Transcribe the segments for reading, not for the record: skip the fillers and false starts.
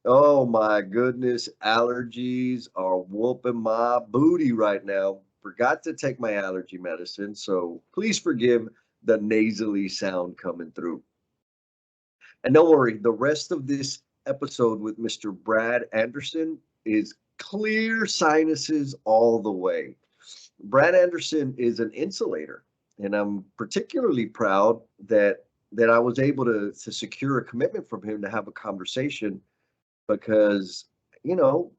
Oh my goodness, allergies are whooping my booty right now. Forgot to take my allergy medicine, so please forgive the nasally sound coming through. And don't worry, the rest of this episode with Mr. Brad Anderson is clear sinuses all the way. Brad Anderson is an insulator, and I'm particularly proud that I was able to secure a commitment from him to have a conversation because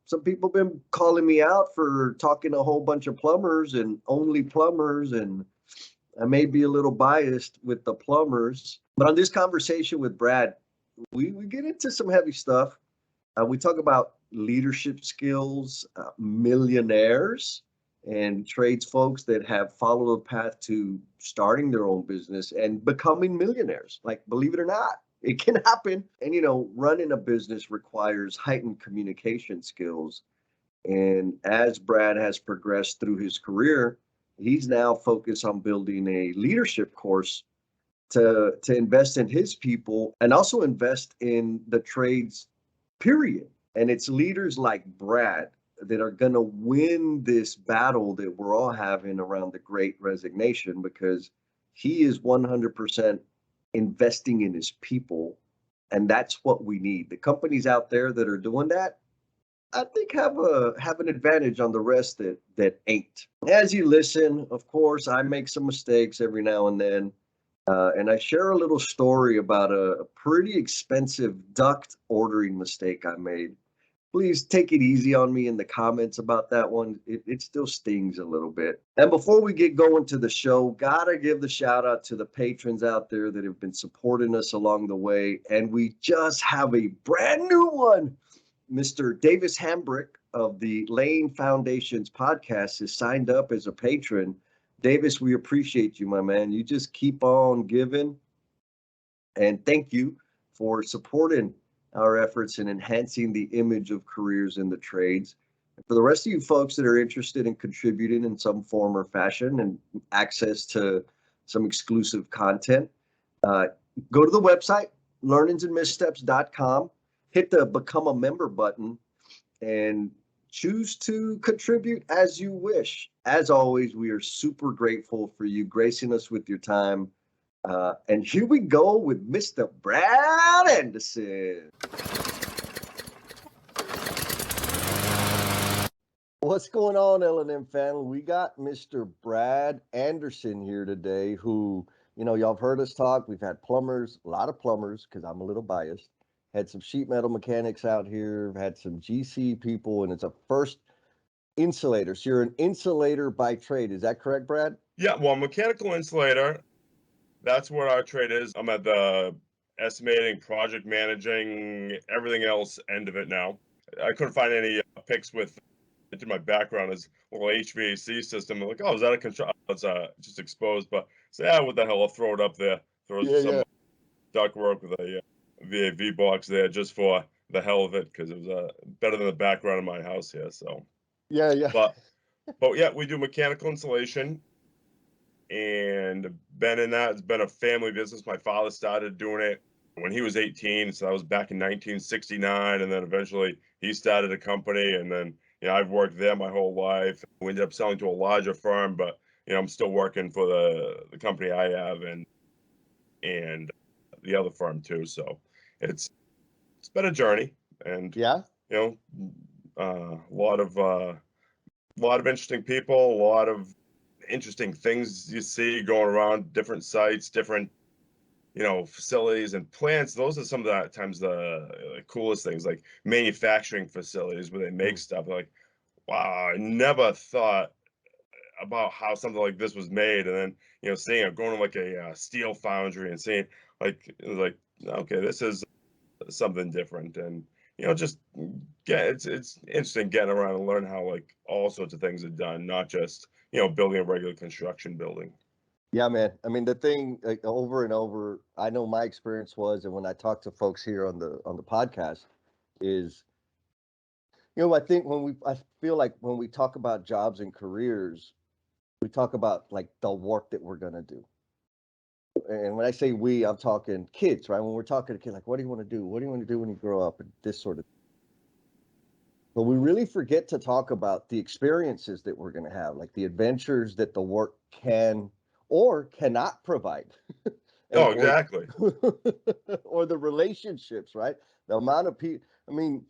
some people have been calling me out for talking to a whole bunch of plumbers and only plumbers, and I may be a little biased with the plumbers. But on this conversation with Brad, we get into some heavy stuff. We talk about leadership skills, millionaires, and trades folks that have followed a path to starting their own business and becoming millionaires. Like, believe it or not, it can happen. And, running a business requires heightened communication skills. And as Brad has progressed through his career, he's now focused on building a leadership course to invest in his people and also invest in the trades, period. And it's leaders like Brad that are going to win this battle that we're all having around the Great Resignation, because he is 100% investing in his people. And that's what we need. The companies out there that are doing that, I think, have an advantage on the rest that ain't. As you listen, of course, I make some mistakes every now and then. And I share a little story about a pretty expensive duct ordering mistake I made. Please take it easy on me in the comments about that one. It still stings a little bit. And before we get going to the show, gotta give the shout out to the patrons out there that have been supporting us along the way. And we just have a brand new one. Mr. Davis Hambrick of the Lane Foundation's podcast has signed up as a patron. Davis, we appreciate you, my man. You just keep on giving. And thank you for supporting our efforts in enhancing the image of careers in the trades. And for the rest of you folks that are interested in contributing in some form or fashion and access to some exclusive content, go to the website, learningsandmissteps.com, hit the Become a Member button, and choose to contribute as you wish. As always, we are super grateful for you gracing us with your time. And here we go with Mr. Brad Anderson. What's going on, L&M family? We got Mr. Brad Anderson here today, who, y'all have heard us talk. We've had plumbers, a lot of plumbers, because I'm a little biased. Had some sheet metal mechanics out here, had some GC people, and it's a first insulator. So you're an insulator by trade. Is that correct, Brad? Yeah, well, mechanical insulator, that's what our trade is. I'm at the estimating, project managing, everything else end of it now. I couldn't find any pics with into my background as a little HVAC system. I'm like, oh, is that a control? It's just exposed, but so, yeah, what the hell? I'll throw it up there. Throw some duct work with a VAV box there just for the hell of it, because it was better than the background of my house here. So yeah. But yeah, we do mechanical insulation, and been in that. It's been a family business. My father started doing it when he was 18, so that was back in 1969, and then eventually he started a company, and then I've worked there my whole life. We ended up selling to a larger firm, but I'm still working for the company I have and the other firm too. So it's been a journey, and Yeah. a lot of interesting people, a lot of interesting things you see going around different sites, different facilities and plants. Those are some of the times the coolest things, like manufacturing facilities where they make stuff. Like, wow, I never thought about how something like this was made, and then seeing it going to like a steel foundry and seeing like okay, this is something different. And just it's interesting getting around and learn how like all sorts of things are done, not just building a regular construction building. Yeah, man. I mean, the thing, like, over and over, I know my experience was, and when I talk to folks here on the podcast, is, I think I feel like when we talk about jobs and careers, we talk about like the work that we're gonna do. And when I say we, I'm talking kids, right? When we're talking to kids, like, what do you want to do? What do you want to do when you grow up? And this sort of. But we really forget to talk about the experiences that we're going to have, like the adventures that the work can or cannot provide, and Oh, or exactly. or the relationships, right? The amount of people. I mean,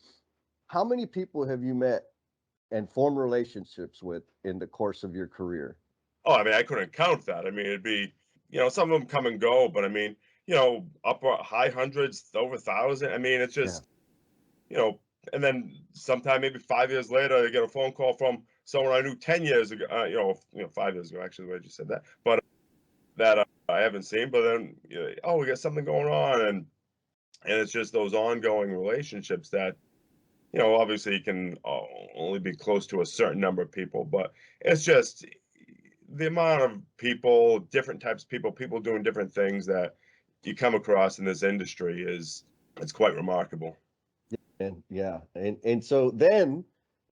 how many people have you met and formed relationships with in the course of your career? Oh, I mean, I couldn't count that. I mean, it'd be, some of them come and go, but I mean, upper high hundreds, over 1,000. I mean, it's Yeah. just, you know, and then sometime maybe 5 years later, I get a phone call from someone I knew 10 years ago, 5 years ago, actually, the way you just said that, but that I haven't seen, but then, oh, we got something going on. And it's just those ongoing relationships that, obviously you can only be close to a certain number of people, but it's just the amount of people, different types of people doing different things that you come across in this industry it's quite remarkable. And yeah, and so then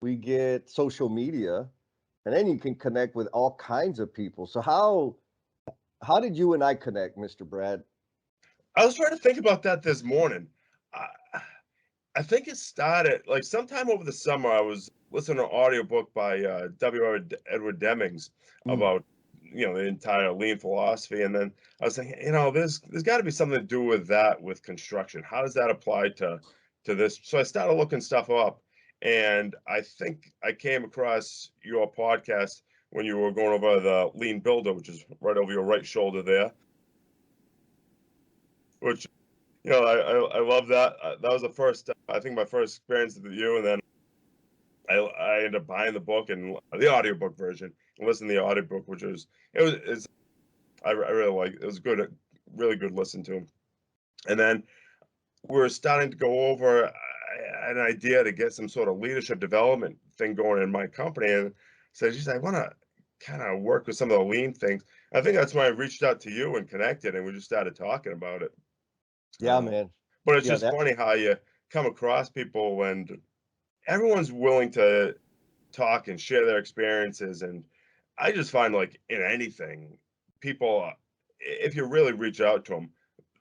we get social media, and then you can connect with all kinds of people. So how did you and I connect, Mr. Brad? I was trying to think about that this morning. I, I think it started like sometime over the summer. I was listening to an audiobook by Edward Demings Mm, about the entire lean philosophy, and then I was thinking, there's got to be something to do with that with construction. How does that apply to this? So I started looking stuff up, and I think I came across your podcast when you were going over the Lean Builder, which is right over your right shoulder there, which I love that. That was the first, I think, my first experience with you, and then I ended up buying the book and the audiobook version and listening to the audiobook, which was it's I really like it. It was good, really good listen to him. And then we're starting to go over an idea to get some sort of leadership development thing going in my company, and so geez, I want to kind of work with some of the lean things. I think that's why I reached out to you and connected, and we just started talking about it. yeah, Uh, man. but it's Yeah, just that funny how you come across people and everyone's willing to talk and share their experiences. And I just find like in anything, people, if you really reach out to them,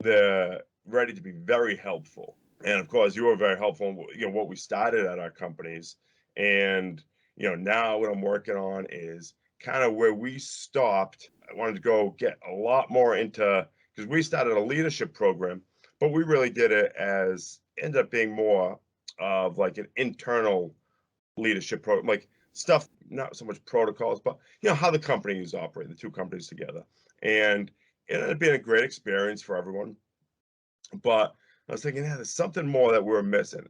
they're ready to be very helpful. And of course, you were very helpful in what we started at our companies. And now what I'm working on is kind of where we stopped. I wanted to go get a lot more into because we started a leadership program, but we really did it as ended up being more of like an internal leadership program, like stuff, not so much protocols, but how the companies operate, the two companies together. And it ended up being a great experience for everyone. But I was thinking, yeah, there's something more that we're missing.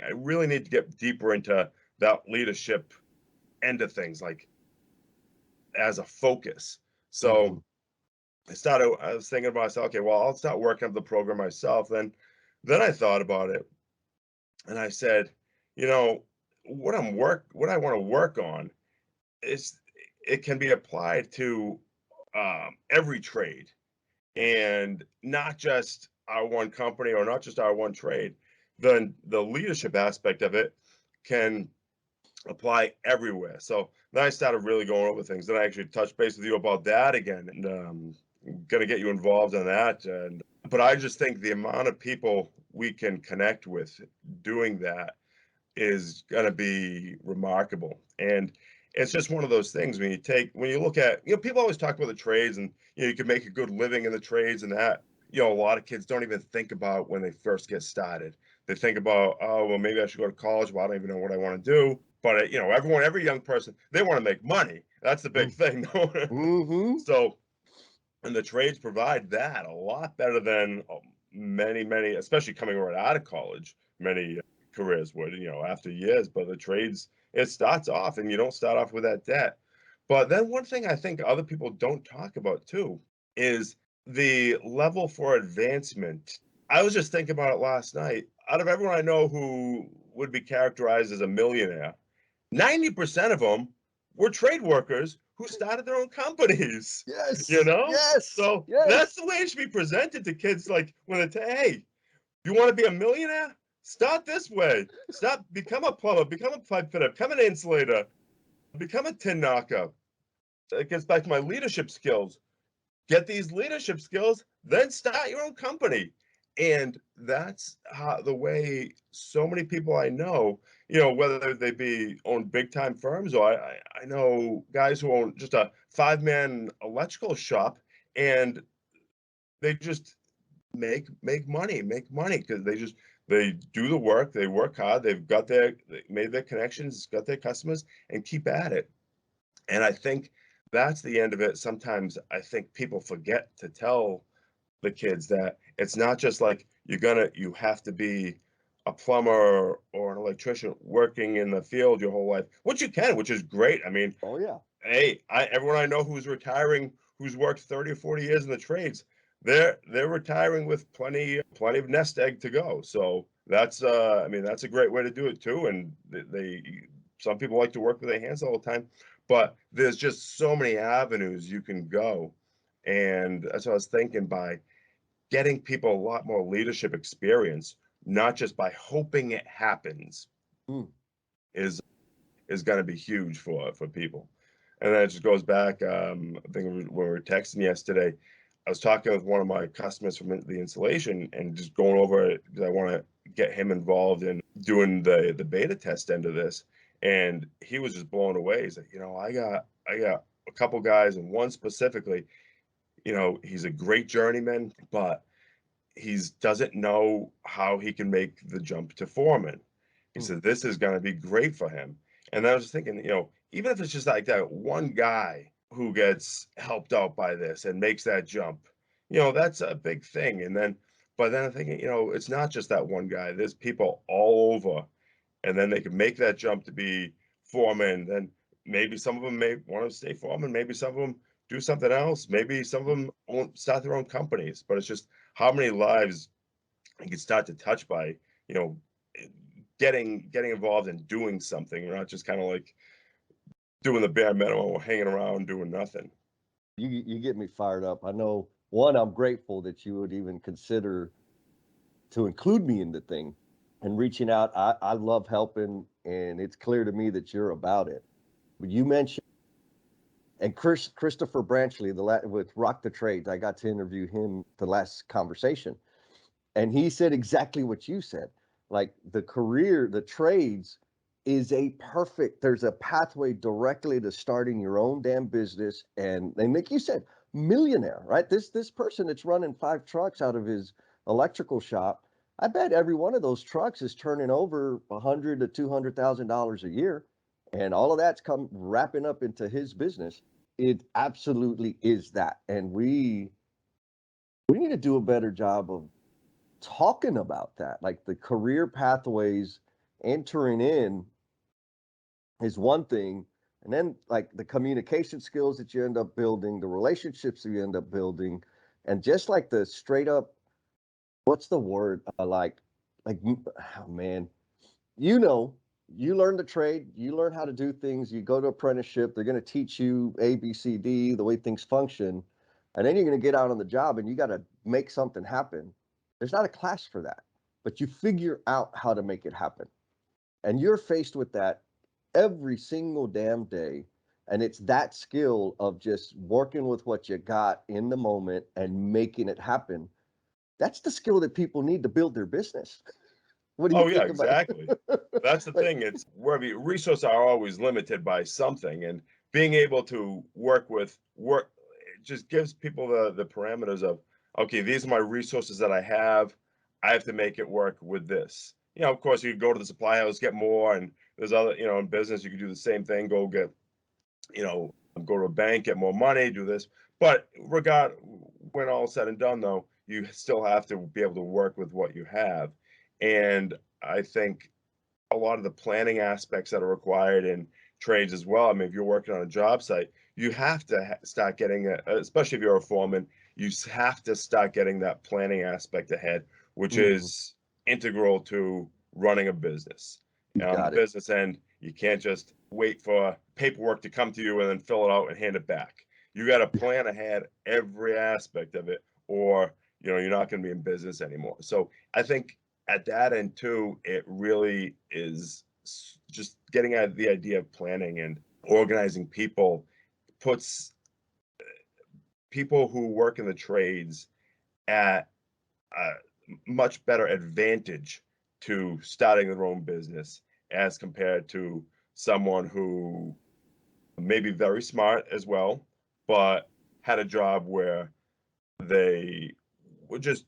I really need to get deeper into that leadership end of things, like as a focus. So mhm. I was thinking about myself, okay, well, I'll start working up the program myself. Then I thought about it and I said, you know, what I want to work on is it can be applied to every trade and not just our one company or not just our one trade. Then the leadership aspect of it can apply everywhere. So then I started really going over things. Then I actually touched base with you about that again, and going to get you involved in that. And but I just think the amount of people we can connect with doing that is going to be remarkable. And it's just one of those things when you look at, people always talk about the trades and, you can make a good living in the trades and that, a lot of kids don't even think about when they first get started. They think about, oh, well, maybe I should go to college. Well, I don't even know what I want to do. But, every young person, they want to make money. That's the big Mm, thing. mhm. So, and the trades provide that a lot better than many, especially coming right out of college, many careers would, after years. But the trades, it starts off and you don't start off with that debt. But then one thing I think other people don't talk about too is the level for advancement. I was just thinking about it last night. Out of everyone I know who would be characterized as a millionaire, 90% of them were trade workers who started their own companies, you Yes, know? yes, So that's yes. the way it should be presented to kids. Like when they say, hey, you want to be a millionaire? Start this way. Become a plumber, become a pipe fitter, become an insulator, become a tin knocker. It gets back to my leadership skills. Get these leadership skills, then start your own company. And that's how the way so many people I know, whether they be own big time firms, or I know guys who own just a 5-man electrical shop, and they just make money because they do the work, they work hard, they made their connections, got their customers, and keep at it. And I think that's the end of it. Sometimes I think people forget to tell the kids that it's not just like you have to be a plumber or an electrician working in the field your whole life, which you can, which is great. I mean, Oh yeah. hey, everyone I know who's retiring, who's worked 30 or 40 years in the trades, they're retiring with plenty of nest egg to go. So that's I mean, that's a great way to do it too. And some people like to work with their hands all the time, but there's just so many avenues you can go. And that's what I was thinking, by getting people a lot more leadership experience, not just by hoping it happens, Mm. is is going to be huge for people. And then it just goes back. I think when we were texting yesterday, I was talking with one of my customers from the installation and just going over it because I want to get him involved in doing the beta test end of this. And he was just blown away. He's like, I got a couple guys, and one specifically, he's a great journeyman, but he doesn't know how he can make the jump to foreman. He Mm. said this is going to be great for him. And I was just thinking, even if it's just like that one guy who gets helped out by this and makes that jump, that's a big thing. But then I'm thinking, it's not just that one guy. There's people all over, and then they can make that jump to be foreman. Then maybe some of them may want to stay foreman. Maybe some of them do something else. Maybe some of them won't start their own companies. But it's just how many lives you can start to touch by, you know, getting involved in doing something. We're not just kind of like doing the bare minimum or hanging around doing nothing. You get me fired up. I know, one, I'm grateful that you would even consider to include me in the thing and reaching out. I love helping, and it's clear to me that you're about it. But you mentioned, and Christopher Branchley, with Rock the Trades, I got to interview him the last conversation, and he said exactly what you said. Like the trades is there's a pathway directly to starting your own damn business, and like you said, millionaire, right? This person that's running 5 trucks out of his electrical shop, I bet every one of those trucks is turning over $100,000 to $200,000 a year, and all of that's come wrapping up into his business. It absolutely is that, and we need to do a better job of talking about that. Like the career pathways, entering in is one thing, and then like the communication skills that you end up building, the relationships that you end up building, and just like the straight up, what's the word, oh man, you know, you learn the trade, you learn how to do things, you go to apprenticeship, they're going to teach you ABCD, the way things function, and then you're going to get out on the job and you got to make something happen. There's not a class for that, but you figure out how to make it happen, and you're faced with that every single damn day. And it's that skill of just working with what you got in the moment and making it happen. That's the skill that people need to build their business. What do you Oh yeah, think about exactly. That's the like, thing. It's where the resources are always limited by something, and being able to work it just gives people the parameters of, okay, these are my resources that I have. I have to make it work with this. Of course, you could go to the supply house, get more, and there's other, in business, you could do the same thing. Go get, you know, go to a bank, get more money, do this. But when all said and done, though, you still have to be able to work with what you have. And I think a lot of the planning aspects that are required in trades as well. I mean, if you're working on a job site, you have to start getting, especially if you're a foreman, you have to start getting that planning aspect ahead, which mhm, is integral to running a business. you On the got it. business end, you can't just wait for paperwork to come to you and then fill it out and hand it back. You got to plan ahead every aspect of it, or you're not going to be in business anymore. So I think at that end too, it really is just getting at the idea of planning and organizing people puts people who work in the trades at much better advantage to starting their own business as compared to someone who may be very smart as well, but had a job where they were just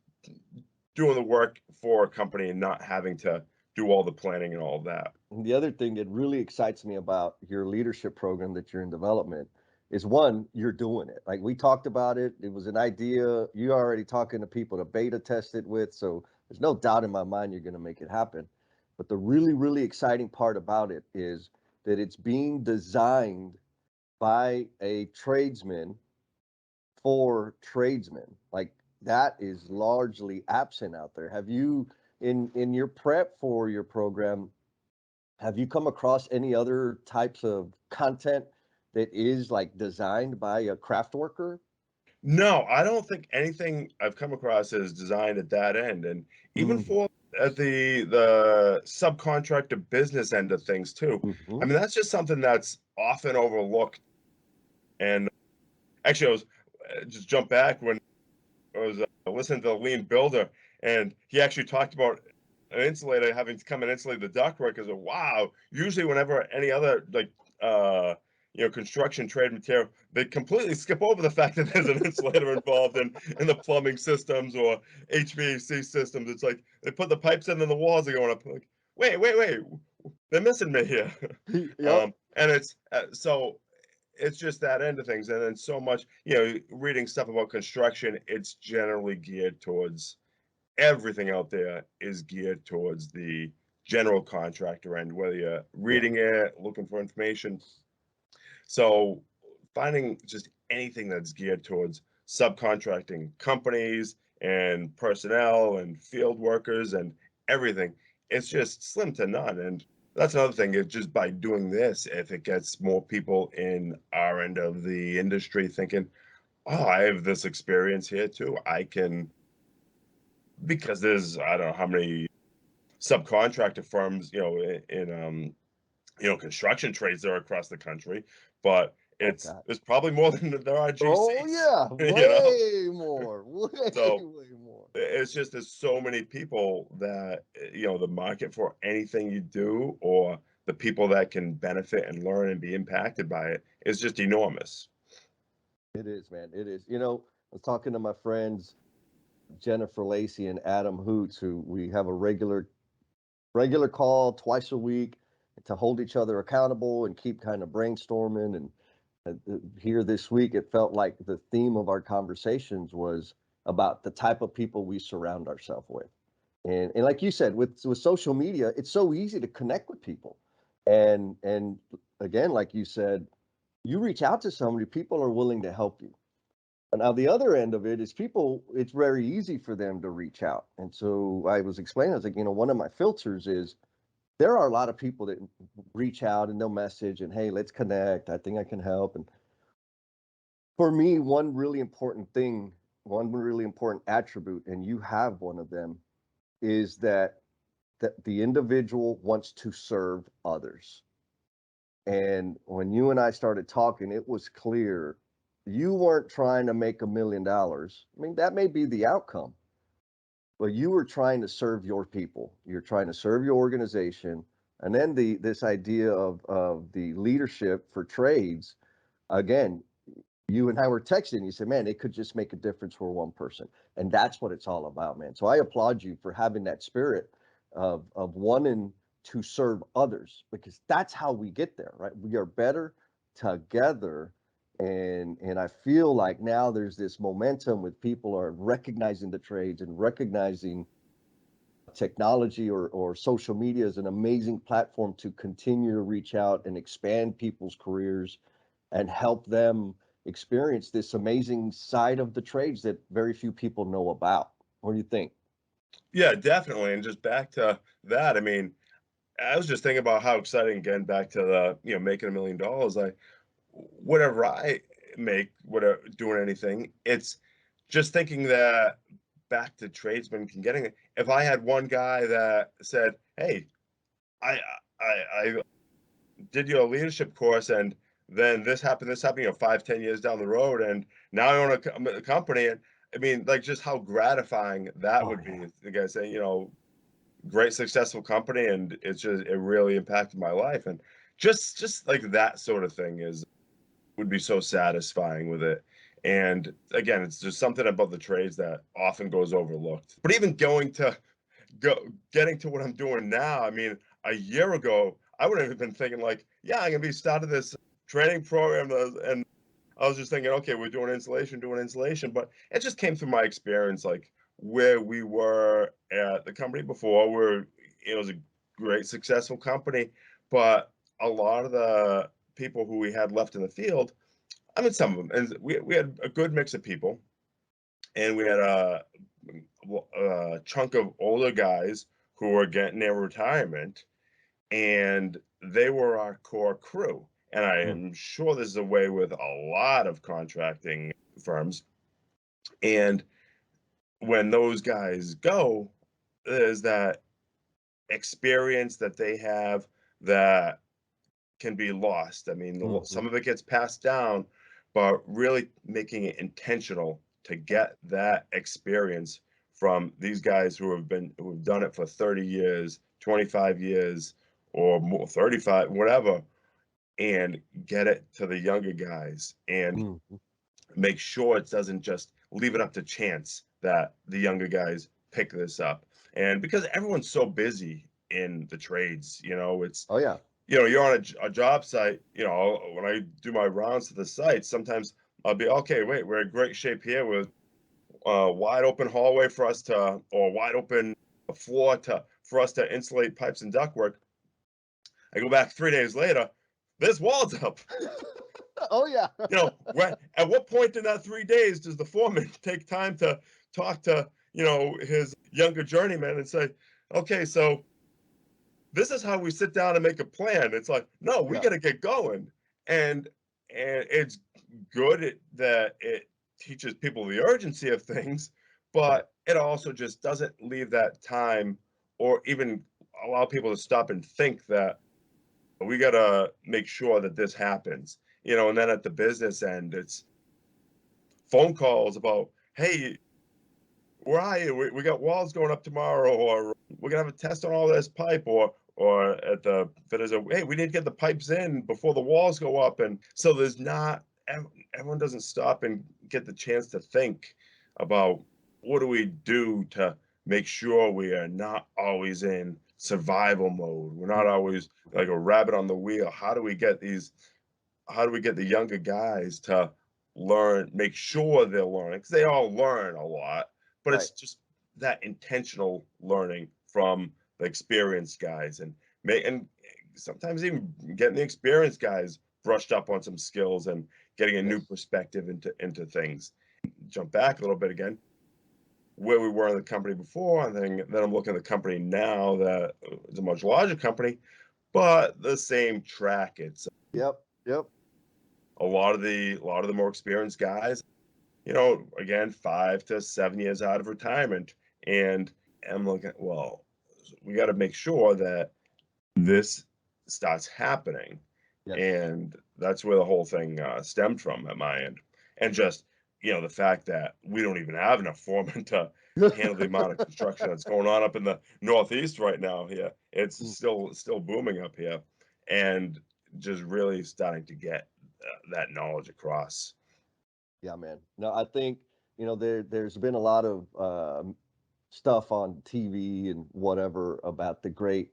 doing the work for a company and not having to do all the planning and all of that. And the other thing that really excites me about your leadership program that you're in development is one, you're doing it. Like we talked about it. It was an idea. You're already talking to people to beta test it with. So there's no doubt in my mind you're going to make it happen. But the really, really exciting part about it is that it's being designed by a tradesman for tradesmen. Like that is largely absent out there. Have you, in your prep for your program, have you come across any other types of content that is like designed by a craft worker? No, I don't think anything I've come across is designed at that end, and even Mm-hmm. for at the subcontractor business end of things too. I Mm-hmm. mean, that's just something that's often overlooked. And actually, I was just jump back when I was listening to the Lean Builder, and he actually talked about an insulator having to come and insulate the ductwork. As a wow, usually whenever any other like uh, construction trade material, they completely skip over the fact that there's an insulator involved in the plumbing systems or HVAC systems. It's like they put the pipes in and the walls are going up. Like wait, they're missing me here. Yep. And so it's just that end of things. And then so much, reading stuff about construction, it's generally geared towards everything out there is geared towards the general contractor end, whether you're Yeah. reading it, looking for information. So finding just anything that's geared towards subcontracting companies and personnel and field workers and everything, it's just slim to none. And that's another thing, is just by doing this, if it gets more people in our end of the industry thinking, oh, I have this experience here too. I can, because there's, I don't know how many subcontractor firms, construction trades there across the country, but Oh God. it's probably more than there are Oh GCs, yeah. you know? Way more. So Way more. it's just there's so many people that, the market for anything you do or the people that can benefit and learn and be impacted by it is just enormous. It is, man. It is. I was talking to my friends Jennifer Lacey and Adam Hoots, who we have a regular call twice a week to hold each other accountable and keep kind of brainstorming. And here this week, it felt like the theme of our conversations was about the type of people we surround ourselves with. And like you said, with social media, it's so easy to connect with people. And again, like you said, you reach out to somebody, people are willing to help you. Now, the other end of it is people, it's very easy for them to reach out. And so I was explaining, I was like, one of my filters is there are a lot of people that reach out and they'll message and, hey, let's connect. I think I can help. And for me, one really important attribute, and you have one of them, is that the individual wants to serve others. And when you and I started talking, it was clear you weren't trying to make $1 million. I mean, that may be the outcome, but you were trying to serve your people. You're trying to serve your organization. And then this idea of the leadership for trades, again, you and I were texting. You said, man, it could just make a difference for one person. And that's what it's all about, man. So I applaud you for having that spirit of wanting to serve others, because that's how we get there, right? We are better together. And I feel like now there's this momentum with people are recognizing the trades and recognizing technology or social media is an amazing platform to continue to reach out and expand people's careers and help them experience this amazing side of the trades that very few people know about. What do you think? Yeah, definitely. And just back to that, I mean, I was just thinking about how exciting, again, back to the, making $1 million. Whatever I make, whatever doing anything, it's just thinking that back to tradesmen can getting it. If I had one guy that said, "Hey, I did your leadership course, and then this happened, 5, 10 years down the road, and now I own a company, and I mean, like just how gratifying that Oh would be. yeah. The guy saying, great successful company, and it really impacted my life, and just like that sort of thing is would be so satisfying with it. And again, it's just something about the trades that often goes overlooked. But even getting to what I'm doing now, I mean, a year ago, I would have been thinking like, yeah, I'm gonna be starting this training program, and I was just thinking, okay, we're doing insulation, but it just came through my experience, like where we were at the company before, where it was a great, successful company, but a lot of the people who we had left in the field, I mean, some of them, and we had a good mix of people, and we had a chunk of older guys who were getting their retirement, and they were our core crew. And I Mm, am sure this is a way with a lot of contracting firms. And when those guys go, there's that experience that they have that can be lost. I mean, mhm. some of it gets passed down, but really making it intentional to get that experience from these guys who have done it for 30 years, 25 years, or more, 35, whatever, and get it to the younger guys and Mhm. make sure it doesn't just leave it up to chance that the younger guys pick this up. And because everyone's so busy in the trades, it's Oh yeah. you're on a job site, when I do my rounds to the site, sometimes I'll be, okay, wait, we're in great shape here with a wide open hallway for us to, or wide open floor for us to insulate pipes and ductwork. I go back 3 days later, this wall's up. Oh yeah. At what point in that 3 days does the foreman take time to talk to, his younger journeyman and say, okay, so this is how we sit down and make a plan. It's like, no, we Yeah. got to get going. And it's good that it teaches people the urgency of things, Right. but it also just doesn't leave that time or even allow people to stop and think that we got to make sure that this happens. And then at the business end, it's phone calls about, hey, where are you? We got walls going up tomorrow, or we're gonna have a test on all this pipe, or at the fitters, hey, we need to get the pipes in before the walls go up. And so there's not everyone doesn't stop and get the chance to think about what do we do to make sure we are not always in survival mode. We're not Mm. always like a rabbit on the wheel. How do we get the younger guys to learn, make sure they're learning? Because they all learn a lot, but Right. it's just that intentional learning from the experienced guys and sometimes even getting the experienced guys brushed up on some skills and getting a new Yes. perspective into things. Jump back a little bit again, where we were in the company before, and then I'm looking at the company now that is a much larger company, but the same track. It's Yep. Yep. a lot of the more experienced guys, again, 5 to 7 years out of retirement. And I'm looking, well, we got to make sure that this starts happening. Yes. And that's where the whole thing stemmed from at my end. And just, the fact that we don't even have enough foremen to handle the amount of construction that's going on up in the Northeast right now here. It's Mm. still booming up here. And just really starting to get that knowledge across. Yeah, man. No, I think, there's been a lot of stuff on TV and whatever about the great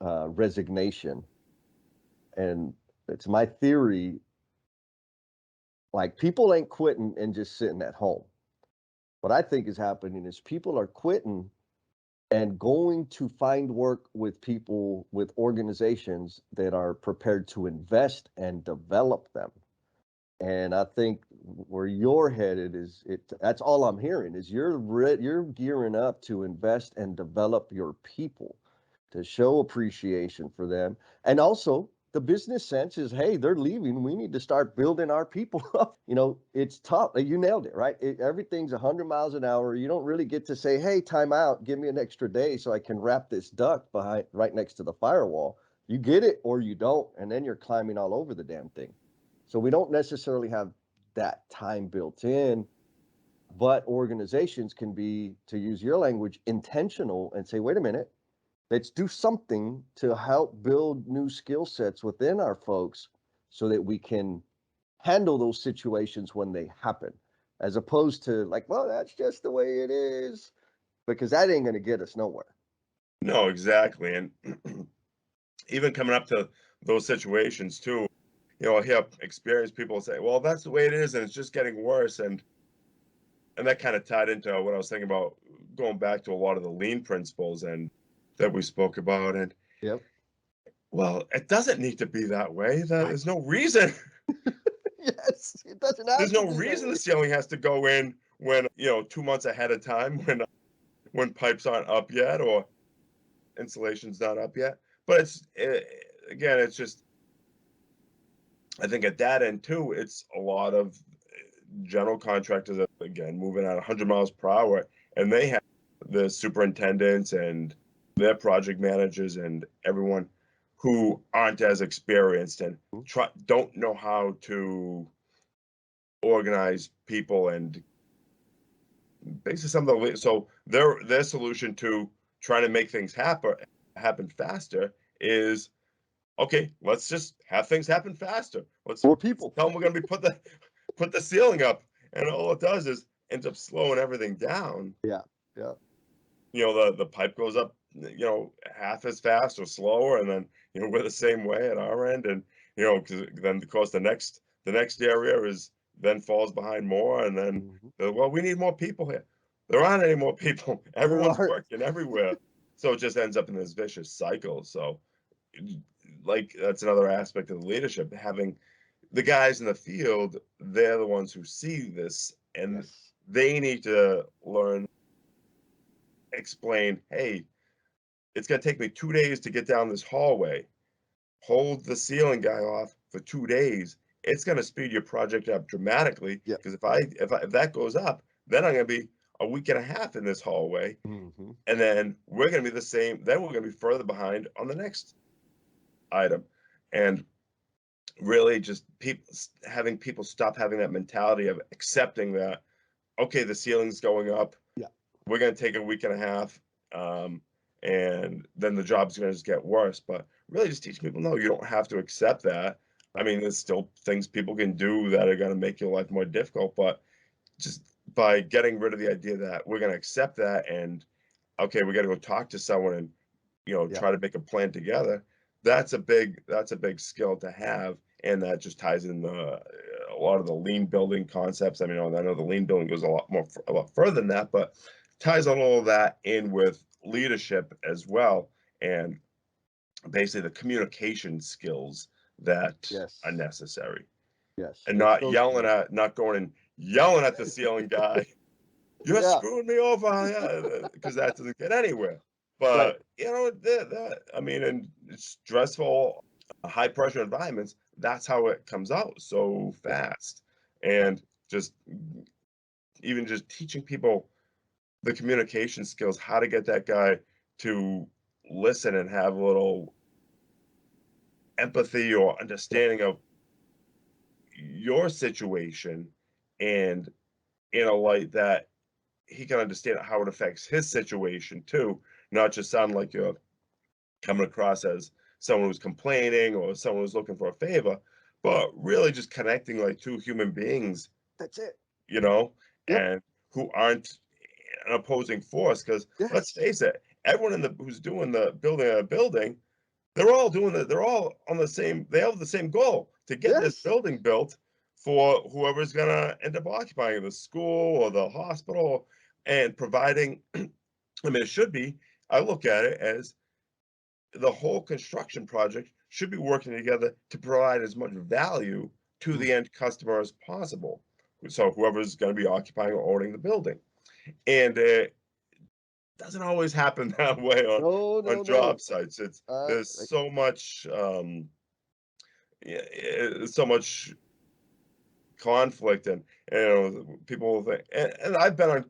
resignation. And it's my theory, like people ain't quitting and just sitting at home. What I think is happening is people are quitting and going to find work with people, with organizations that are prepared to invest and develop them. And I think where you're headed is that's all I'm hearing is you're gearing up to invest and develop your people, to show appreciation for them. And also the business sense is, hey, they're leaving. We need to start building our people up. It's tough. You nailed it, right? Everything's 100 miles an hour. You don't really get to say, hey, time out, give me an extra day so I can wrap this duct behind right next to the firewall. You get it or you don't, and then you're climbing all over the damn thing. So we don't necessarily have that time built in. But organizations can be, to use your language, intentional and say, wait a minute, let's do something to help build new skill sets within our folks so that we can handle those situations when they happen, as opposed to like, well, that's just the way it is, because that ain't going to get us nowhere. No, exactly. And even coming up to those situations too, I hear experienced people say, well, that's the way it is, and it's just getting worse. And that kind of tied into what I was thinking about, going back to a lot of the lean principles and that we spoke about. And Yep. well, it doesn't need to be that way. Right. There's no reason. Yes, it doesn't have There's to no be that reason the way. ceiling has to go in when 2 months ahead of time, when pipes aren't up yet or insulation's not up yet. But again, it's just, I think at that end too, it's a lot of general contractors that, again, moving at 100 miles per hour, and they have the superintendents and their project managers and everyone who aren't as experienced and don't know how to organize people. And basically so their solution to trying to make things happen faster is, okay, let's just have things happen faster. Let's More people. tell them we're going to put the ceiling up, and all it does is ends up slowing everything down. Yeah. Yeah. The pipe goes up, half as fast or slower, and then we're the same way at our end. And 'cause then of course the next area is then falls behind more, and then well, we need more people here. There aren't any more people. There Everyone's are. working everywhere, so it just ends up in this vicious cycle. So, like, that's another aspect of the leadership, having the guys in the field. They're the ones who see this, and Yes. they need to learn, explain, hey, it's going to take me 2 days to get down this hallway. Hold the ceiling guy off for 2 days. It's going to speed your project up dramatically, Yep. because if that goes up, then I'm going to be a week and a half in this hallway, and then we're going to be the same. Then we're going to be further behind on the next item. And really just having people stop having that mentality of accepting that, okay, the ceiling's going up. Yeah. We're going to take a week and a half, and then the job's going to just get worse. But really just teach people, no, you don't have to accept that. I mean, there's still things people can do that are going to make your life more difficult, but just by getting rid of the idea that we're going to accept that, and okay, we got to go talk to someone and Yeah. try to make a plan together. That's a big skill to have, and that just ties in a lot of the lean building concepts. I mean, I know the lean building goes a lot further than that, but ties all of that in with leadership as well, and basically the communication skills that Yes. are necessary, Yes. and It's not those things. not going and yelling at the ceiling guy. You're Yeah. screwing me over, because that doesn't get anywhere. Right. But I mean, in stressful, high pressure environments, that's how it comes out so Yeah. fast. And just even just teaching people the communication skills, how to get that guy to listen and have a little empathy or Yep. understanding of your situation, and in a light that he can understand how it affects his situation too, not just sound like you're coming across as someone who's complaining or someone who's looking for a favor, but really just connecting like two human beings, That's it. you know, Yep. and who aren't an opposing force. Because let's Yes. face it, everyone who's doing the building, they're all on the same, they have the same goal to get this Yes. building built for whoever's gonna end up occupying the school or the hospital, and providing, I mean, it should be, I look at it as the whole construction project should be working together to provide as much value to Mm. the end customer as possible. So whoever's going to be occupying or owning the building, and it doesn't always happen that way No, on no, no. job sites. There's Like, so much, so much conflict, and people will think, and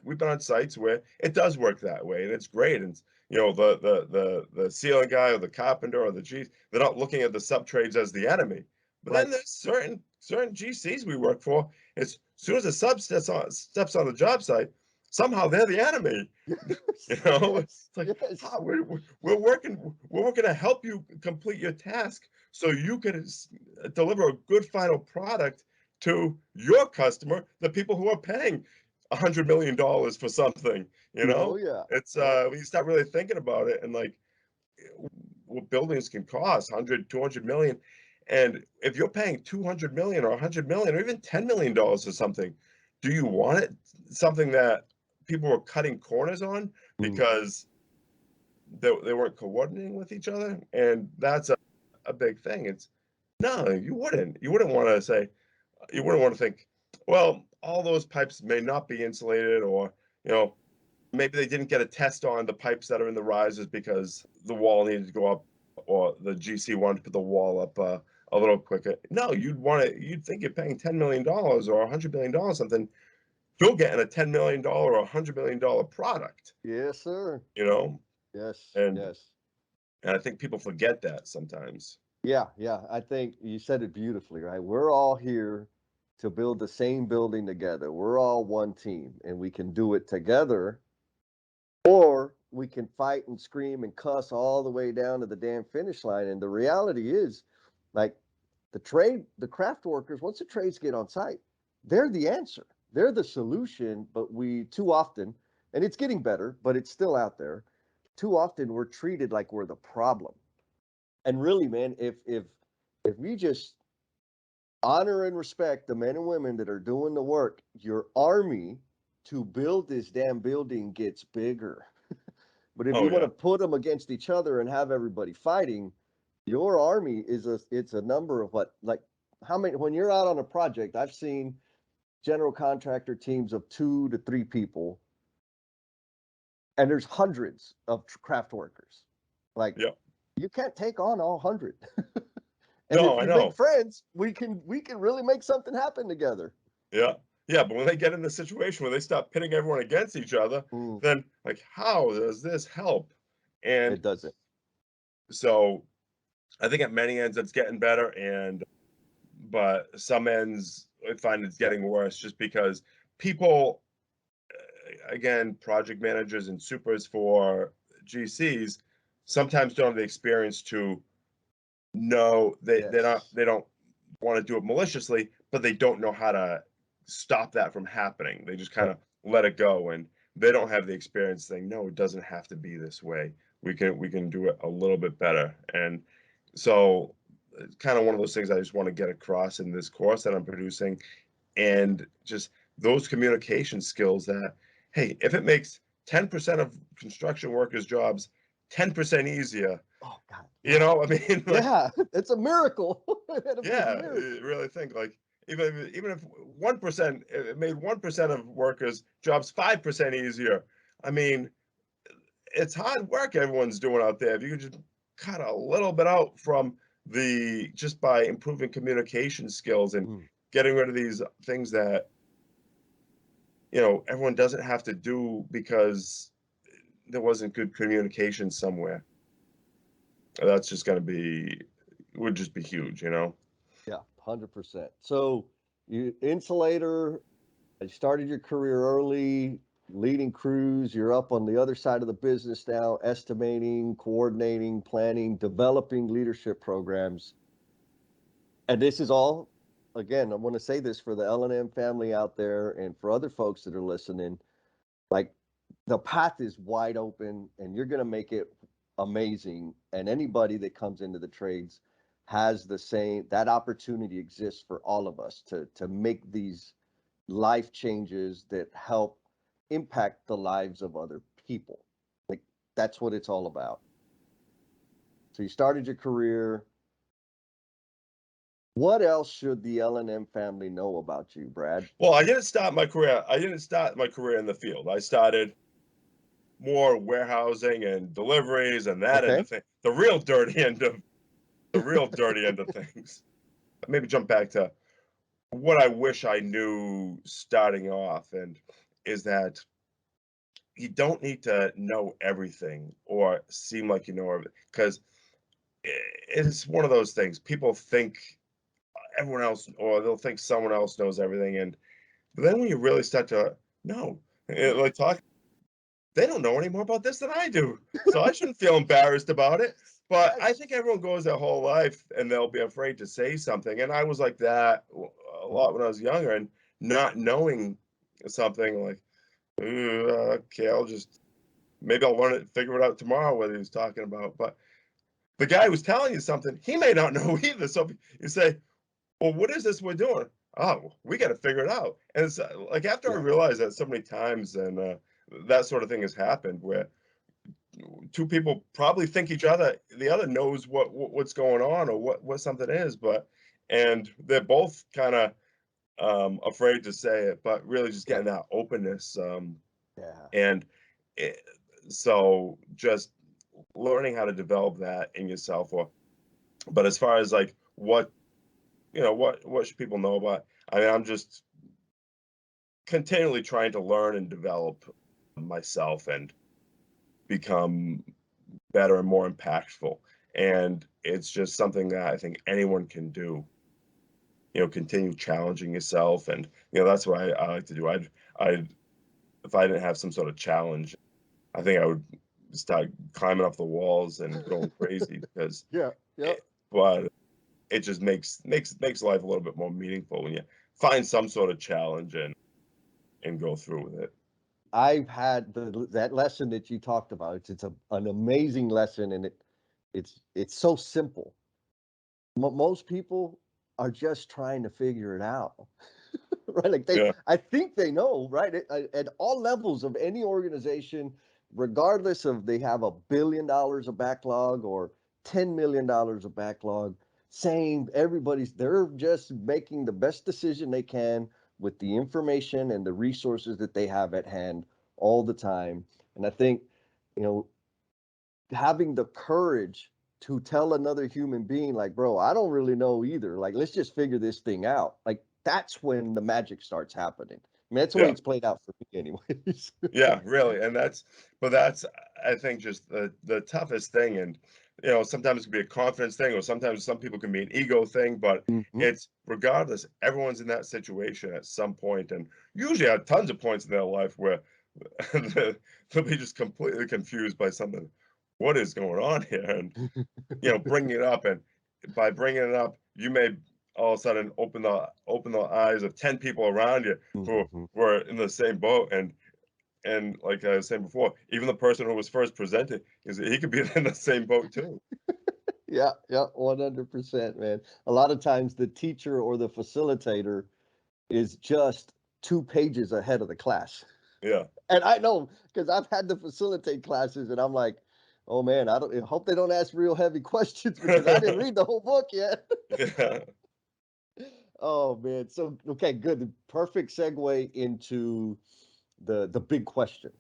we've been on sites where it does work that way, and it's great. And the ceiling guy or the carpenter or the G, they're not looking at the sub trades as the enemy. But then right. there's certain certain GCs we work for, as soon as a sub steps on the job site, somehow they're the enemy. You know, Yes, it's like, yes. we're working to help you complete your task so you can deliver a good final product to your customer, the people who are paying $100 million for something. You Oh know, yeah. it's Yeah. when you start really thinking about it, and like what buildings can cost 100, 200 million. And if you're paying 200 million or 100 million or even $10 million for something, do you want it something that people were cutting corners on Mm. because they weren't coordinating with each other? And that's a big thing. It's no, you wouldn't want to say, you wouldn't want to think, well, all those pipes may not be insulated, or, you know, maybe they didn't get a test on the pipes that are in the risers because the wall needed to go up, or the GC wanted to put the wall up a little quicker. No, you'd think you're paying $10 million or $100 million something, you're getting a $10 million or $100 million product, Yes, sir. you know? Yes, And, yes. and I think people forget that sometimes. Yeah, yeah. I think you said it beautifully, right? We're all here to build the same building together. We're all one team, and we can do it together, or we can fight and scream and cuss all the way down to the damn finish line. And the reality is, like, the craft workers, once the trades get on site, they're the answer. They're the solution, but we too often, and it's getting better, but it's still out there. Too often we're treated like we're the problem. And really, man, if we just honor and respect the men and women that are doing the work, your army to build this damn building gets bigger. But if Oh you want yeah. to put them against each other and have everybody fighting, your army it's a number of what, like, how many, when you're out on a project, I've seen general contractor teams of 2 to 3 people, and there's hundreds of craft workers. Like, Yeah. you can't take on all 100. And if No, I we make know. friends, we can really make something happen together. Yeah. Yeah. But when they get in the situation where they start pitting everyone against each other, Mm, then like, how does this help? And it doesn't. so I think at many ends it's getting better, but some ends I find it's Yeah. getting worse just because people, again, project managers and supers for GCs sometimes don't have the experience to know Yes. they don't want to do it maliciously, but they don't know how to stop that from happening. They just kind Right. of let it go, and they don't have the experience saying, no, it doesn't have to be this way. We can do it a little bit better. And so it's kind of one of those things I just want to get across in this course that I'm producing, and just those communication skills that, hey, if it makes 10% of construction workers' jobs 10% easier, Oh God. you Yeah. know, I mean, like, Yeah. It's a miracle. It'll be a yeah, miracle. really think like, even if 1%, it made 1% of workers' jobs 5% easier. I mean, it's hard work everyone's doing out there. If you could just cut a little bit out from just by improving communication skills and Mm. getting rid of these things that, you know, everyone doesn't have to do because there wasn't good communication somewhere. That's just going to be, would just be huge, you know? Yeah. 100%. So you insulator. You started your career early, leading crews. You're up on the other side of the business now, estimating, coordinating, planning, developing leadership programs. And this is all, again, I want to say this for the L&M family out there and for other folks that are listening. Like, the path is wide open and you're going to make it amazing. And anybody that comes into the trades has the same, that opportunity exists for all of us to make these life changes that help impact the lives of other people. Like, that's what it's all about. So you started your career. What else should the L&M family know about you, Brad? Well, I didn't start my career in the field. I started more warehousing and deliveries and that end Okay. of thing. The real dirty end of things. Maybe jump back to what I wish I knew starting off, and is that you don't need to know everything or seem like you know everything, because it's one of those things. People think everyone else, or they'll think someone else knows everything. And but then when you really start to no, like talk, they don't know any more about this than I do. So I shouldn't feel embarrassed about it. But I think everyone goes their whole life and they'll be afraid to say something. And I was like that a lot when I was younger, and not knowing something like, okay, maybe I'll learn it, figure it out tomorrow what he was talking about. But the guy who's telling you something, he may not know either. So you say, well, what is this we're doing? Oh, we got to figure it out. And it's like after I realized that so many times, and that sort of thing has happened where two people probably think the other knows what's going on or what something is, and they're both kind of afraid to say it, but really just getting that openness. Yeah. And it, so just learning how to develop that in yourself. But as far as like what should people know about? I mean, I'm just continually trying to learn and develop myself and become better and more impactful. And it's just something that I think anyone can do. Continue challenging yourself, and that's what I like to do. I'd if I didn't have some sort of challenge, I think I would start climbing up the walls and going crazy because Yeah. but it just makes life a little bit more meaningful when you find some sort of challenge and go through with it. I've had that lesson that you talked about. It's an amazing lesson, and it's so simple. Most people are just trying to figure it out, right? Like Yeah, I think they know, right? At all levels of any organization, regardless of they have $1 billion of backlog or $10 million of backlog, saying they're just making the best decision they can with the information and the resources that they have at hand all the time. And I think, you know, having the courage to tell another human being, like, bro, I don't really know either. Like, let's just figure this thing out. Like, that's when the magic starts happening. I mean, that's the way yeah, it's played out for me, anyways. yeah, really. And that's I think just the toughest thing. And sometimes it can be a confidence thing, or sometimes some people can be an ego thing. But Mhm. it's regardless, everyone's in that situation at some point, and usually at tons of points in their life where they'll be just completely confused by something. What is going on here? And bringing it up, and by bringing it up, you may all of a sudden open the eyes of 10 people around you who Mhm. were in the same boat. And like I was saying before, even the person who was first presented, he could be in the same boat too. Yeah, yeah, 100%, man. A lot of times the teacher or the facilitator is just 2 pages ahead of the class. Yeah. And I know because I've had to facilitate classes, and I'm like, oh man, I hope they don't ask real heavy questions because I didn't read the whole book yet. Yeah. Oh man. So okay, good. The perfect segue into the big question.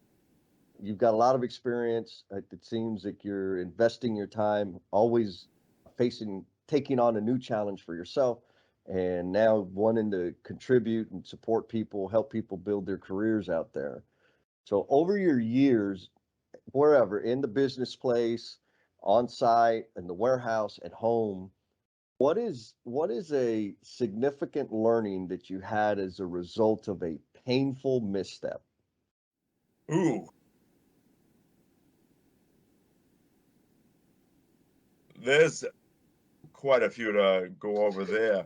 You've got a lot of experience. It seems like you're investing your time, always taking on a new challenge for yourself, and now wanting to contribute and support people, help people build their careers out there. So over your years, wherever in the business place, on site, in the warehouse, at home, what is a significant learning that you had as a result of a painful misstep? Ooh, there's quite a few to go over there.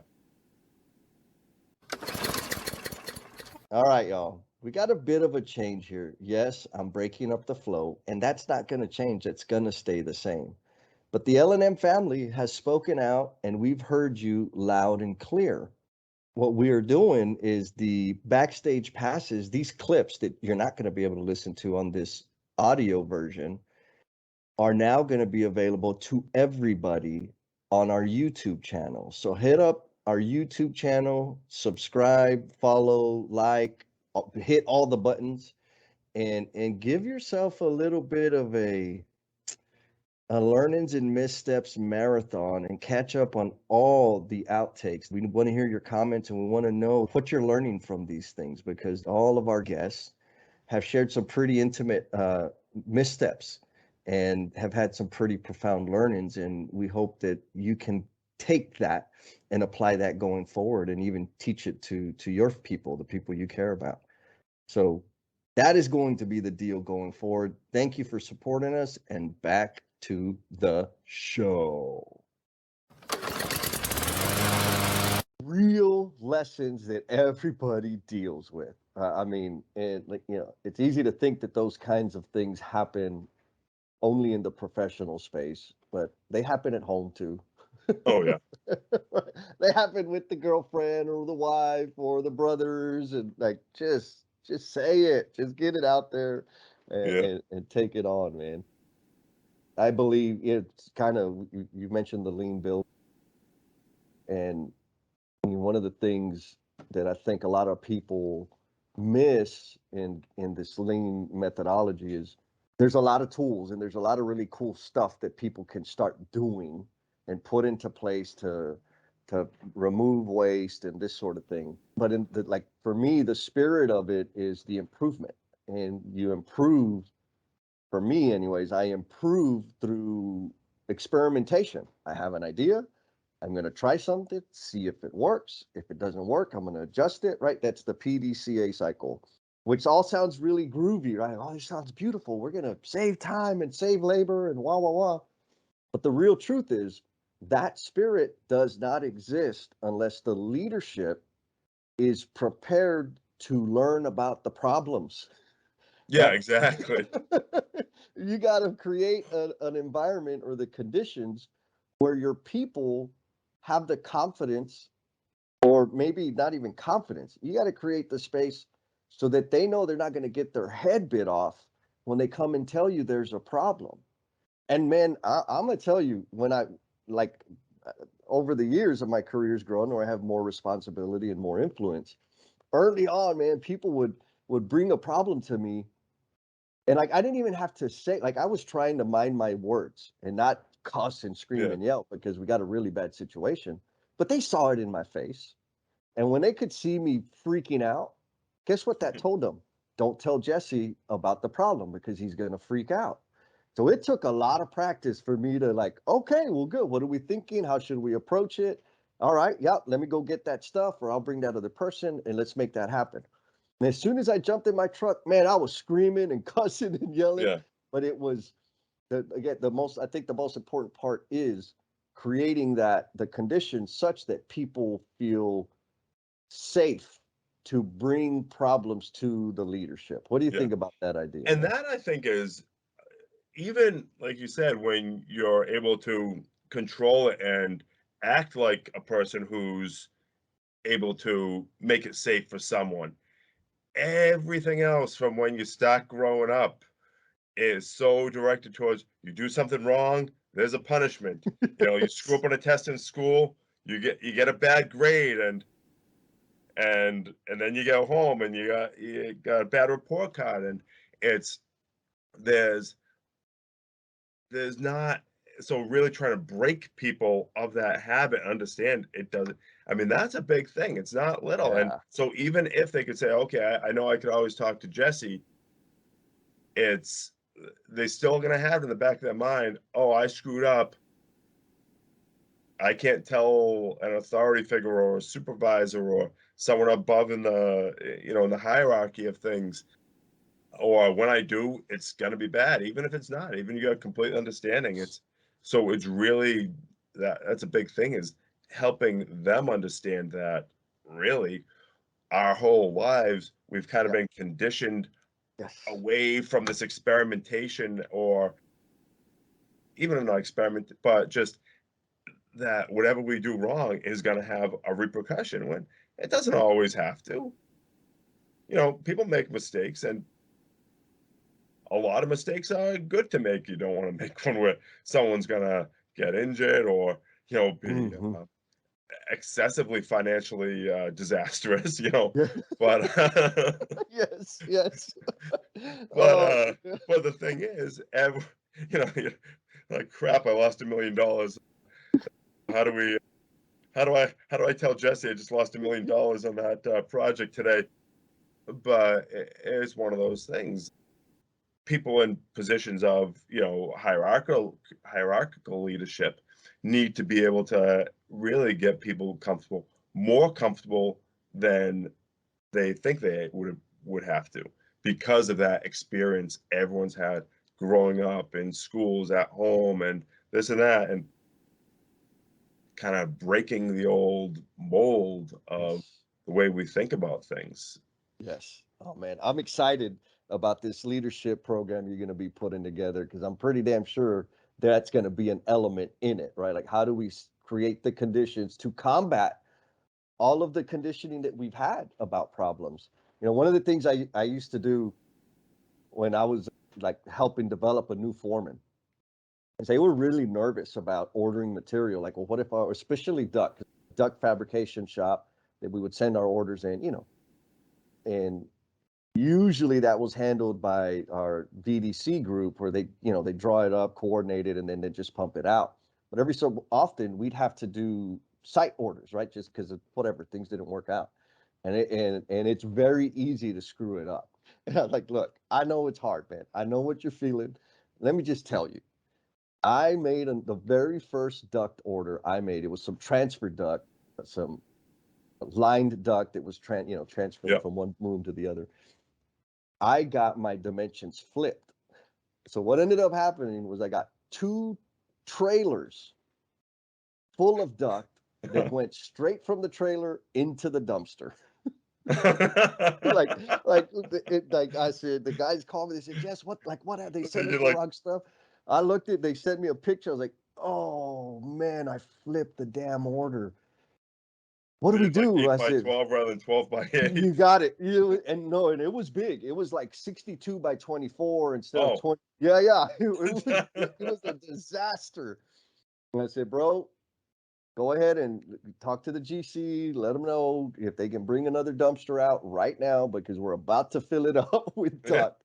All right, y'all. We got a bit of a change here. Yes, I'm breaking up the flow, and that's not going to change. It's going to stay the same. But the L&M family has spoken out, and we've heard you loud and clear. What we are doing is the backstage passes, these clips that you're not going to be able to listen to on this audio version, are now going to be available to everybody on our YouTube channel. So hit up our YouTube channel, subscribe, follow, like, hit all the buttons, and give yourself a little bit of a learnings and missteps marathon and catch up on all the outtakes. We want to hear your comments, and we want to know what you're learning from these things, because all of our guests have shared some pretty intimate missteps and have had some pretty profound learnings. And we hope that you can take that and apply that going forward, and even teach it to your people, the people you care about. So that is going to be the deal going forward. Thank you for supporting us, and back to the show. Real lessons that everybody deals with. I mean, and like, you know, it's easy to think that those kinds of things happen only in the professional space, but they happen at home too. Oh yeah. They happen with the girlfriend or the wife or the brothers, and like just say it, just get it out there, Yeah. and take it on, man. I believe it's kind of, you mentioned the lean build, and I mean, one of the things that I think a lot of people miss in this lean methodology is there's a lot of tools and there's a lot of really cool stuff that people can start doing and put into place to remove waste and this sort of thing. But in the, like, for me, the spirit of it is the improvement, and you improve. For me, anyways, I improve through experimentation. I have an idea. I'm going to try something, see if it works. If it doesn't work, I'm going to adjust it, right? That's the PDCA cycle, which all sounds really groovy, right? Oh, this sounds beautiful. We're going to save time and save labor and wah, wah, wah. But the real truth is that spirit does not exist unless the leadership is prepared to learn about the problems. Yeah, exactly. You got to create an environment or the conditions where your people have the confidence, or maybe not even confidence. You got to create the space so that they know they're not going to get their head bit off when they come and tell you there's a problem. And man, I'm going to tell you, when I, like, over the years of my career's grown, where I have more responsibility and more influence, early on, man, people would bring a problem to me, and like I didn't even have to say, like, I was trying to mind my words and not cuss and scream Yeah. and yell because we got a really bad situation. But they saw it in my face. And when they could see me freaking out, guess what that told them? Don't tell Jesse about the problem because he's going to freak out. So it took a lot of practice for me to, like, okay, well, good. What are we thinking? How should we approach it? All right. Yep. Let me go get that stuff, or I'll bring that other person and let's make that happen. And as soon as I jumped in my truck, man, I was screaming and cussing and yelling. Yeah. But it was, again, I think the most important part is creating the conditions such that people feel safe to bring problems to the leadership. What do you Yeah. think about that idea, And man? that, I think, is, even like you said, when you're able to control it and act like a person who's able to make it safe for someone, everything else from when you start growing up is so directed towards, you do something wrong, there's a punishment. You know, you screw up on a test in school, you get a bad grade, and then you go home and you got a bad report card, and it's there's not, so really trying to break people of that habit, understand it doesn't, I mean, that's a big thing. It's not little. And Yeah. so even if they could say, okay, I know I could always talk to Jesse, it's they still gonna have in the back of their mind, oh, I screwed up. I can't tell an authority figure or a supervisor or someone above in the hierarchy of things. Or when I do, it's gonna be bad, even if it's not. Even you got complete understanding. It's really that's a big thing, is helping them understand that really our whole lives we've kind of Yep. been conditioned Yes. away from this experimentation, or even not experiment, but just that whatever we do wrong is going to have a repercussion, when it doesn't always have to. People make mistakes, and a lot of mistakes are good to make. You don't want to make one where someone's going to get injured, or be Hmm. excessively financially disastrous. Yeah. But Yes. Yes. but Oh, uh but the thing is, you know like, crap, I lost $1 million. How do we how do I tell Jesse I just lost $1 million on that project today? But it's one of those things. People in positions of hierarchical leadership, need to be able to really get people comfortable, more comfortable than they think they would have to, because of that experience everyone's had growing up in schools, at home, and this and that, and kind of breaking the old mold of Yes. the way we think about things. Yes. Oh man, I'm excited about this leadership program you're going to be putting together, because I'm pretty damn sure that's going to be an element in it, right? Like, how do we create the conditions to combat all of the conditioning that we've had about problems? One of the things I used to do when I was like helping develop a new foreman is they were really nervous about ordering material. Like, well, what if especially duct fabrication shop that we would send our orders in, and usually that was handled by our VDC group, where they draw it up, coordinate it, and then they just pump it out. But every so often we'd have to do site orders, right? Just because of whatever, things didn't work out. And it's very easy to screw it up. And I was like, look, I know it's hard, man. I know what you're feeling. Let me just tell you, I made the very first duct order I made. It was some transfer duct, some lined duct that was transferring Yep. from one room to the other. I got my dimensions flipped. So what ended up happening was I got 2 trailers full of duct that went straight from the trailer into the dumpster. like like I said, the guys called me, they said, Jess, what have they sent us the wrong stuff? I looked at, they sent me a picture. I was like, oh man, I flipped the damn order. What do we It's like do? 8 I by said, 12 rather than 12 by 8. you got it. And it was big. It was like 62 by 24 instead of 20. Yeah. It was a disaster. And I said, bro, go ahead and talk to the GC, let them know if they can bring another dumpster out right now, because we're about to fill it up with duct.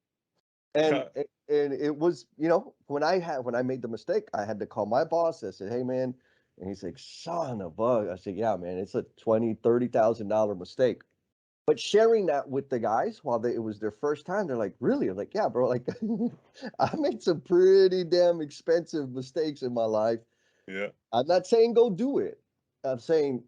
And it was, when I made the mistake, I had to call my boss. I said, hey man, and he's like, son of a, I said, yeah, man, it's a $20,000-$30,000 mistake. But sharing that with the guys while it was their first time, they're like, really? I'm like, yeah, bro, like I made some pretty damn expensive mistakes in my life. Yeah. I'm not saying go do it. I'm saying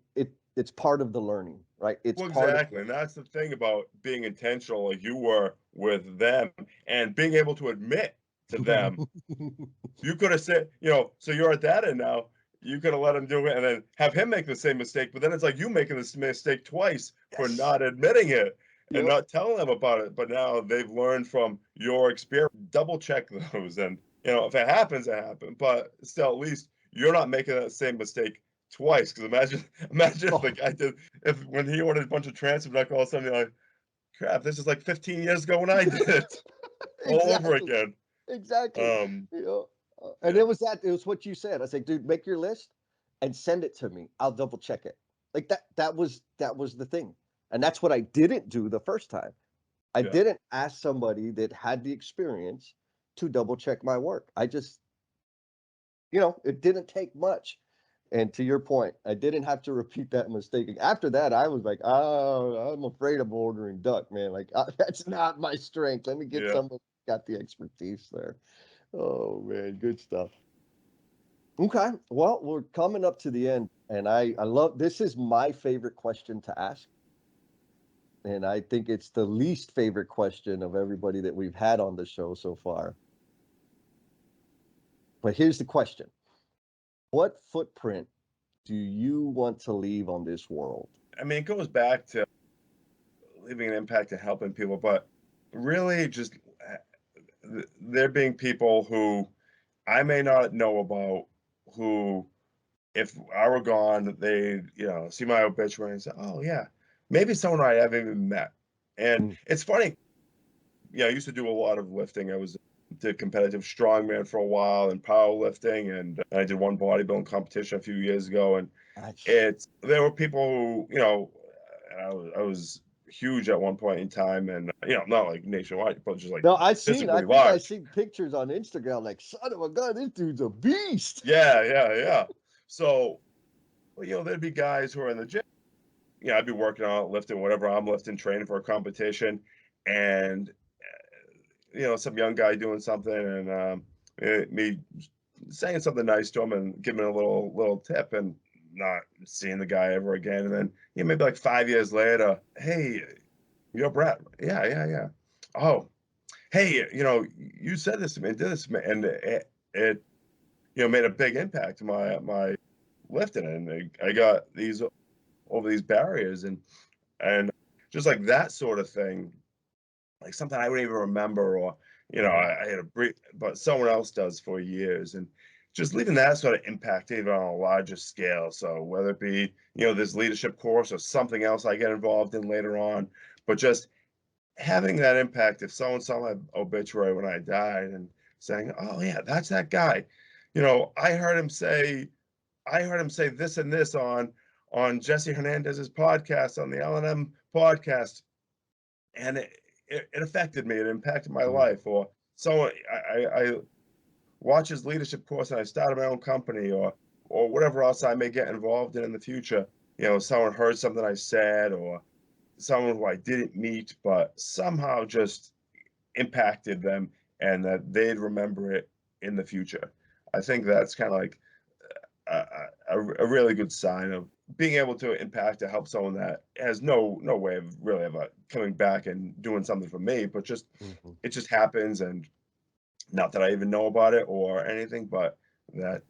it's part of the learning, right? It's Well, part of exactly. And that's the thing about being intentional, like you were with them, and being able to admit to them. You could have said, so you're at that end now. You could have let him do it and then have him make the same mistake. But then it's like you making this mistake twice for Yes. not admitting it and Yep. not telling them about it. But now they've learned from your experience. Double check those. And, if it happens, it happened. But still, at least you're not making that same mistake twice. Because imagine if the guy did, if when he ordered a bunch of transfer duct, all of a sudden you're like, crap, this is like 15 years ago when I did it all over Exactly. again. Exactly. Um, And yeah. it was what you said. I said, dude, make your list and send it to me. I'll double check it. Like that was the thing. And that's what I didn't do the first time. I Yeah. didn't ask somebody that had the experience to double check my work. I just, it didn't take much. And to your point, I didn't have to repeat that mistake. After that, I was like, oh, I'm afraid of ordering duck, man. Like, that's not my strength. Let me get Yeah. someone who got the expertise there. Oh, man, good stuff. Okay. Well, we're coming up to the end. And I love this is my favorite question to ask. And I think it's the least favorite question of everybody that we've had on the show so far. But here's the question. What footprint do you want to leave on this world? I mean, it goes back to leaving an impact and helping people, but really just there being people who I may not know about, who, if I were gone, they, see my obituary and say, oh, yeah, maybe someone I haven't even met. And Mm. it's funny, I used to do a lot of lifting. Did competitive strongman for a while and powerlifting, and I did one bodybuilding competition a few years ago. And Nice. there were people who, I was huge at one point in time, and not like nationwide, but just like No, physically I think I large. seen pictures on Instagram, like, son of a gun, this dude's a beast. Yeah. So, there'd be guys who are in the gym. I'd be working out, lifting, whatever I'm lifting, training for a competition, and some young guy doing something, and me saying something nice to him and giving a little tip and not seeing the guy ever again. And then, maybe like 5 years later, hey, you're Brett. Yeah, yeah, yeah. Oh, hey, you said this to me, did this to me, and it made a big impact to my lifting, and I got these over these barriers, and just like that sort of thing, like something I wouldn't even remember, or I had a brief, but someone else does for years, and just leaving that sort of impact even on a larger scale. So whether it be this leadership course or something else I get involved in later on, but just having that impact. If someone saw my obituary when I died and saying, "Oh yeah, that's that guy," I heard him say this and this on Jesse Hernandez's podcast, on the L&M podcast, and it affected me. It impacted my life. Or so I watch his leadership course, and I started my own company, or whatever else I may get involved in the future. Someone heard something I said, or someone who I didn't meet, but somehow just impacted them, and that they'd remember it in the future. I think that's kind of like a really good sign of being able to impact to help someone that has no way of really ever coming back and doing something for me, but just it just happens, and not that I even know about it or anything, but that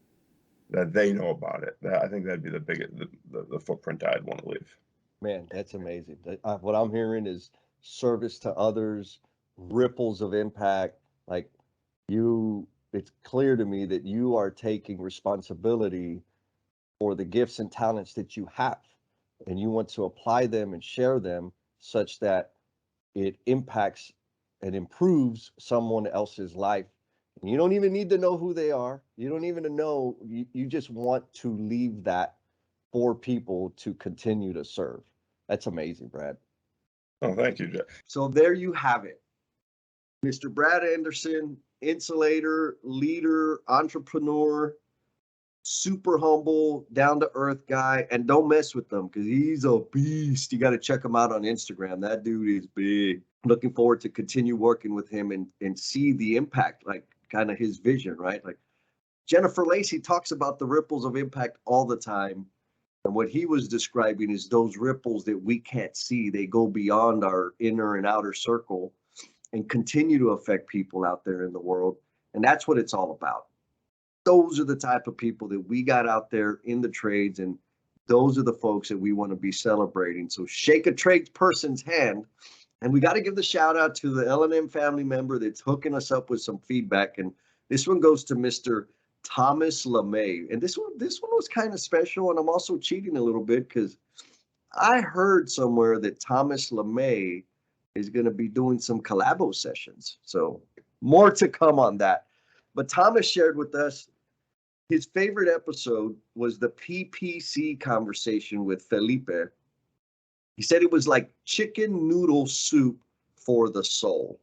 they know about it. I think that'd be the biggest the footprint I'd want to leave. Man, that's amazing. What I'm hearing is service to others, ripples of impact. Like it's clear to me that you are taking responsibility for the gifts and talents that you have, and you want to apply them and share them such that it impacts and improves someone else's life. And you don't even need to know who they are. You don't even know. You just want to leave that for people to continue to serve. That's amazing, Brad. Oh, thank you, Jeff. So there you have it. Mr. Brad Anderson, insulator, leader, entrepreneur, super humble, down to earth guy. And don't mess with him because he's a beast. You got to check him out on Instagram. That dude is big. Looking forward to continue working with him and see the impact, like kind of his vision, right? Like Jennifer Lacey talks about the ripples of impact all the time. And what he was describing is those ripples that we can't see. They go beyond our inner and outer circle and continue to affect people out there in the world. And that's what it's all about. Those are the type of people that we got out there in the trades, and those are the folks that we want to be celebrating. So shake a tradesperson's hand. And we got to give the shout out to the L&M family member that's hooking us up with some feedback. And this one goes to Mr. Thomas LeMay. And this one was kind of special. And I'm also cheating a little bit because I heard somewhere that Thomas LeMay is going to be doing some collabo sessions. So more to come on that. But Thomas shared with us his favorite episode was the PPC conversation with Felipe. He said it was like chicken noodle soup for the soul.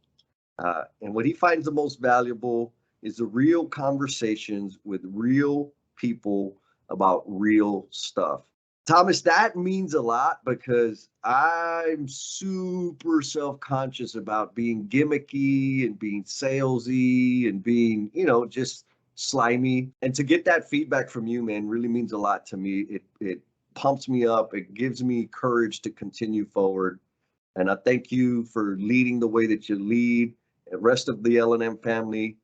And what he finds the most valuable is the real conversations with real people about real stuff. Thomas, that means a lot because I'm super self-conscious about being gimmicky and being salesy and being, just slimy. And to get that feedback from you, man, really means a lot to me. It pumps me up. It gives me courage to continue forward. And I thank you for leading the way that you lead. The rest of the L&M family,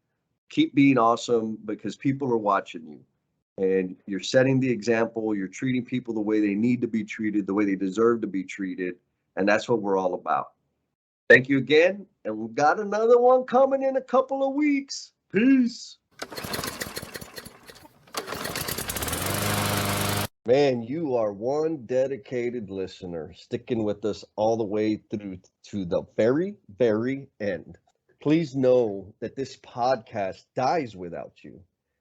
keep being awesome because people are watching you. And you're setting the example. You're treating people the way they need to be treated, the way they deserve to be treated. And that's what we're all about. Thank you again. And we've got another one coming in a couple of weeks. Peace. Man, you are one dedicated listener, sticking with us all the way through to the very, very end. Please know that this podcast dies without you.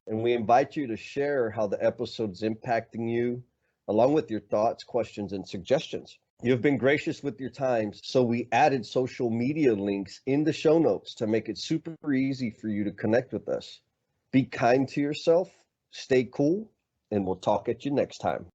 And we invite you to share how the episode's impacting you, along with your thoughts, questions, and suggestions. You've been gracious with your time, so we added social media links in the show notes to make it super easy for you to connect with us. Be kind to yourself, stay cool, and we'll talk at you next time.